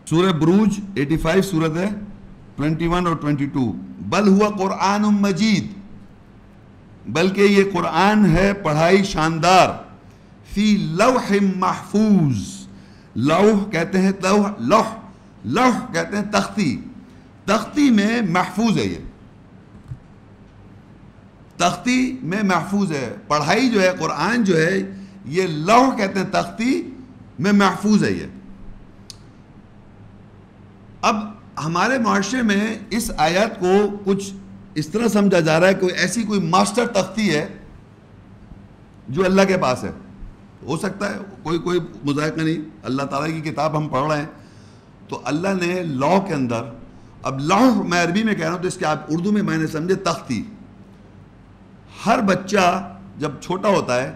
سورہ بروج 85 سورت ہے 21 اور 22. بل ہوا قرآن مجید، بلکہ یہ قرآن ہے پڑھائی شاندار، فی لوح محفوظ. لوح کہتے ہیں لوح کہتے ہیں تختی، تختی میں محفوظ ہے. یہ تختی میں محفوظ ہے. پڑھائی جو ہے قرآن جو ہے یہ لوح کہتے ہیں، تختی میں محفوظ ہے. یہ اب ہمارے معاشرے میں اس آیت کو کچھ اس طرح سمجھا جا رہا ہے کوئی ایسی کوئی ماسٹر تختی ہے جو اللہ کے پاس ہے. ہو سکتا ہے کوئی مذائقہ نہیں، اللہ تعالیٰ کی کتاب ہم پڑھ رہے ہیں تو اللہ نے لاء کے اندر، اب لوح میں عربی میں کہہ رہا ہوں تو اس کے آپ اردو میں نے سمجھے تختی. ہر بچہ جب چھوٹا ہوتا ہے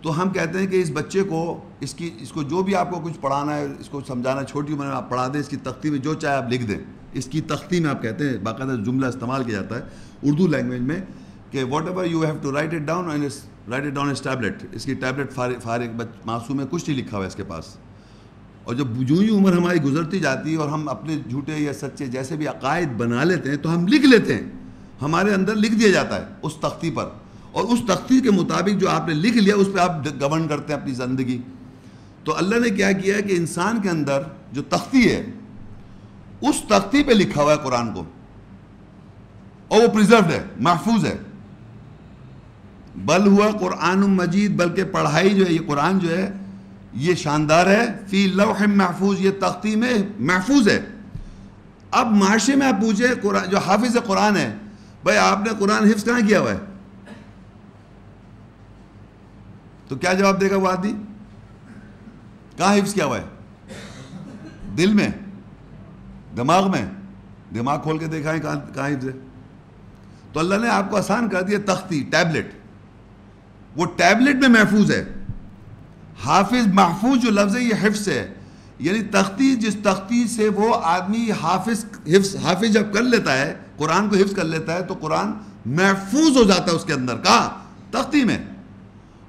تو ہم کہتے ہیں کہ اس بچے کو اس کو جو بھی آپ کو کچھ پڑھانا ہے، اس کو سمجھانا، چھوٹی عمر میں آپ پڑھا دیں، اس کی تختی میں جو چاہے آپ لکھ دیں. اس کی تختی میں آپ کہتے ہیں، باقاعدہ جملہ استعمال کیا جاتا ہے اردو لینگویج میں کہ whatever you have to write it down and write it down اس ٹیبلٹ. اس کی ٹیبلٹ فارغ معصوم ہے، کچھ نہیں لکھا ہوا ہے اس کے پاس. اور جب جو ہی عمر ہماری گزرتی جاتی ہے اور ہم اپنے جھوٹے یا سچے جیسے بھی عقائد بنا لیتے ہیں تو ہم لکھ لیتے ہیں، ہمارے اندر لکھ دیا جاتا ہے اس تختی پر، اور اس تختی کے مطابق جو آپ نے لکھ لیا اس پہ آپ گورن کرتے ہیں اپنی زندگی. تو اللہ نے کیا کیا کہ انسان کے اندر جو تختی ہے اس تختی پہ لکھا ہوا ہے قرآن کو، اور وہ پریزروڈ ہے، محفوظ ہے. بل ہوا قرآن مجید، بلکہ پڑھائی جو ہے یہ قرآن جو ہے یہ شاندار ہے، فی لوح محفوظ، یہ تختی میں محفوظ ہے. اب معاشرے میں آپ پوچھیں جو حافظ قرآن ہے، بھائی آپ نے قرآن حفظ کہاں کیا ہوا ہے؟ تو کیا جواب دے گا وہ آدمی؟ کہاں حفظ کیا ہوا ہے؟ دل میں، دماغ میں؟ دماغ کھول کے دیکھائیں کہاں حفظ ہے. تو اللہ نے آپ کو آسان کر دیا، تختی، ٹیبلٹ، وہ ٹیبلٹ میں محفوظ ہے. حافظ، محفوظ جو لفظ ہے یہ حفظ ہے، یعنی تختی، جس تختی سے وہ آدمی حافظ جب کر لیتا ہے، قرآن کو حفظ کر لیتا ہے تو قرآن محفوظ ہو جاتا ہے اس کے اندر. کہاں؟ تختی میں.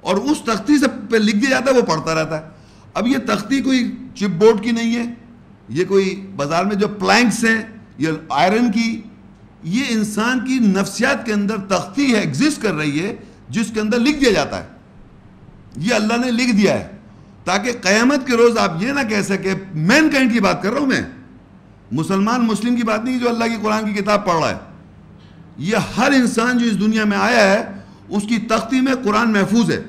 اور اس تختی سے پہ لکھ دیا جاتا ہے، وہ پڑھتا رہتا ہے. اب یہ تختی کوئی چپ بورڈ کی نہیں ہے، یہ کوئی بازار میں جو پلانکس ہیں یہ آئرن کی، یہ انسان کی نفسیات کے اندر تختی ہے، ایگزسٹ کر رہی ہے، جس کے اندر لکھ دیا جاتا ہے. یہ اللہ نے لکھ دیا ہے تاکہ قیامت کے روز آپ یہ نہ کہہ سکے. مین کائنڈ کی بات کر رہا ہوں میں، مسلم کی بات نہیں جو اللہ کی قرآن کی کتاب پڑھ رہا ہے. یہ ہر انسان جو اس دنیا میں آیا ہے اس کی تختی میں قرآن محفوظ ہے،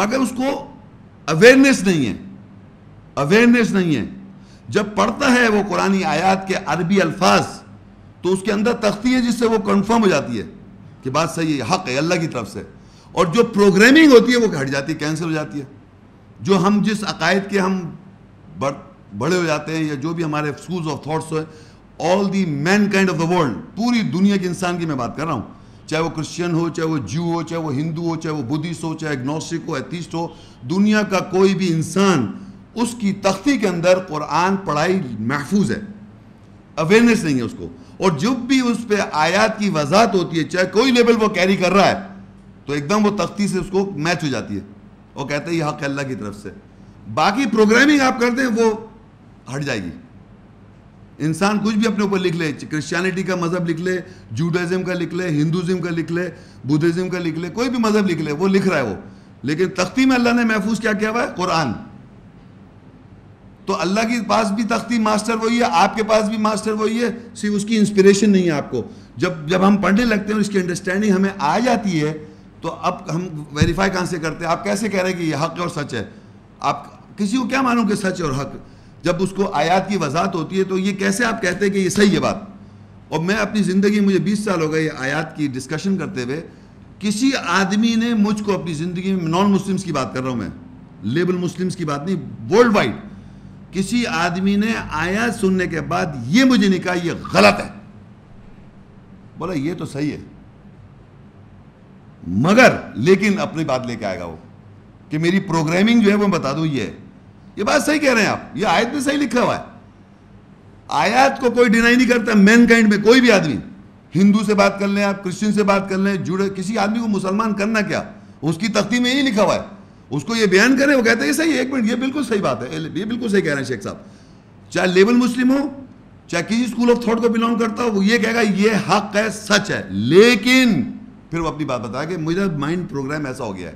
مگر اس کو اویئرنیس نہیں ہے. جب پڑھتا ہے وہ قرآنی آیات کے عربی الفاظ تو اس کے اندر تختی ہے جس سے وہ کنفرم ہو جاتی ہے کہ بات صحیح ہے، حق ہے اللہ کی طرف سے. اور جو پروگرامنگ ہوتی ہے وہ ہٹ جاتی ہے، کینسل ہو جاتی ہے. جو ہم جس عقائد کے ہم بڑے ہو جاتے ہیں، یا جو بھی ہمارے سکولز آف تھاٹس ہے، آل دی main kind of the world, پوری دنیا کے انسان کی میں بات کر رہا ہوں، چاہے وہ کرسچین ہو، چاہے وہ جو ہو، چاہے وہ ہندو ہو، چاہے وہ بدھسٹ ہو، چاہے اگنوسٹک ہو، ایتھیسٹ ہو، دنیا کا کوئی بھی انسان، اس کی تختی کے اندر قرآن پڑھائی محفوظ ہے. اویئرنیس نہیں ہے اس کو. اور جب بھی اس پہ آیات کی وضاحت ہوتی ہے، چاہے کوئی لیبل وہ کیری کر رہا ہے، تو ایک دم وہ تختی سے اس کو میچ ہو جاتی ہے، وہ کہتے ہیں یہ حق ہے اللہ کی طرف سے. باقی پروگرامنگ آپ کرتے ہیں وہ ہٹ جائے گی. انسان کچھ بھی اپنے اوپر لکھ لے، کرسچینٹی کا مذہب لکھ لے، جوڈائزم کا لکھ لے، ہندوازم کا لکھ لے، بدھزم کا لکھ لے، کوئی بھی مذہب لکھ لے، وہ لکھ رہا ہے وہ، لیکن تختی میں اللہ نے محفوظ کیا ہوا ہے؟ قرآن. تو اللہ کے پاس بھی تختی ماسٹر وہی ہے، آپ کے پاس بھی ماسٹر وہی ہے، صرف اس کی انسپریشن نہیں ہے آپ کو. جب ہم پڑھنے لگتے ہیں اور اس کی انڈرسٹینڈنگ ہمیں آ جاتی ہے تو اب ہم ویریفائی کہاں سے کرتے ہیں؟ آپ کیسے کہہ رہے ہیں کہ یہ حق اور سچ ہے؟ آپ کسی کو کیا معلوم کہ سچ اور حق؟ جب اس کو آیات کی وضاحت ہوتی ہے تو یہ کیسے آپ کہتے ہیں کہ یہ صحیح ہے بات؟ اور میں اپنی زندگی، مجھے 20 سال ہو گئے یہ آیات کی ڈسکشن کرتے ہوئے، کسی آدمی نے مجھ کو اپنی زندگی میں، نان مسلمس کی بات کر رہا ہوں میں، لیبل مسلمس کی بات نہیں، ورلڈ وائڈ، کسی آدمی نے آیات سننے کے بعد یہ مجھے نہیں کہا یہ غلط ہے. بولا یہ تو صحیح ہے، مگر لیکن اپنی بات لے کے آئے گا وہ کہ میری پروگرامنگ جو ہے وہ بتا دوں یہ بات صحیح کہہ رہے ہیں آپ، یہ آیت میں صحیح لکھا ہوا ہے. آیات کو کوئی ڈینائی نہیں کرتا. مین کائنڈ میں کوئی بھی آدمی، ہندو سے بات کر لیں آپ، کرسچن سے بات کر لیں، کسی آدمی کو مسلمان کرنا کیا، اس کی تختی میں یہی لکھا ہوا ہے. اس کو یہ بیان کریں، وہ کہتے ہیں یہ صحیح ہے، ایک منٹ، یہ بالکل صحیح بات ہے، یہ بالکل صحیح کہہ رہے ہیں شیخ صاحب. چاہے لیبل مسلم ہو، چاہے کسی اسکول آف تھاٹ کو بلانگ کرتا ہو، وہ یہ کہے گا یہ حق ہے، سچ ہے، لیکن پھر وہ اپنی بات بتایا کہ میرا مائنڈ پروگرام ایسا ہو گیا ہے،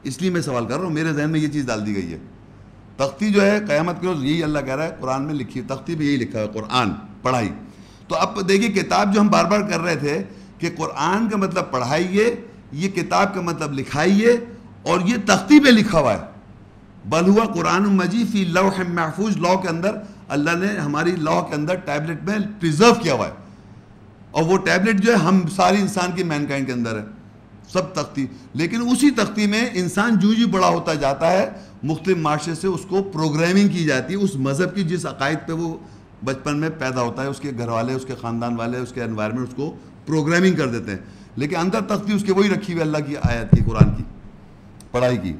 اس لیے میں سوال کر رہا ہوں، میرے ذہن میں یہ چیز ڈال دی گئی ہے۔ تختی جو ہے قیامت کے روز یہی اللہ کہہ رہا ہے، قرآن میں لکھی، تختی میں یہی لکھا ہے، قرآن پڑھائی۔ تو اب دیکھیے کتاب جو ہم بار بار کر رہے تھے کہ قرآن کا مطلب پڑھائیے، یہ کتاب کا مطلب لکھائیے، اور یہ تختی پہ لکھا ہوا ہے، بل ہوا قرآن مجید فی لوح محفوظ، لوح کے اندر اللہ نے ہماری لوح کے اندر ٹیبلٹ میں پریزرو کیا ہوا ہے، اور وہ ٹیبلٹ جو ہے ہم ساری انسان کی مین کائنڈ کے اندر ہے، سب تختی۔ لیکن اسی تختی میں انسان جو بڑا ہوتا جاتا ہے، مختلف معاشرے سے اس کو پروگرامنگ کی جاتی ہے، اس مذہب کی جس عقائد پہ وہ بچپن میں پیدا ہوتا ہے، اس کے گھر والے، اس کے خاندان والے، اس کے انوائرمنٹ اس کو پروگرامنگ کر دیتے ہیں، لیکن اندر تختی اس کے وہی رکھی ہوئی اللہ کی آیت کی، قرآن کی پڑھائی کی۔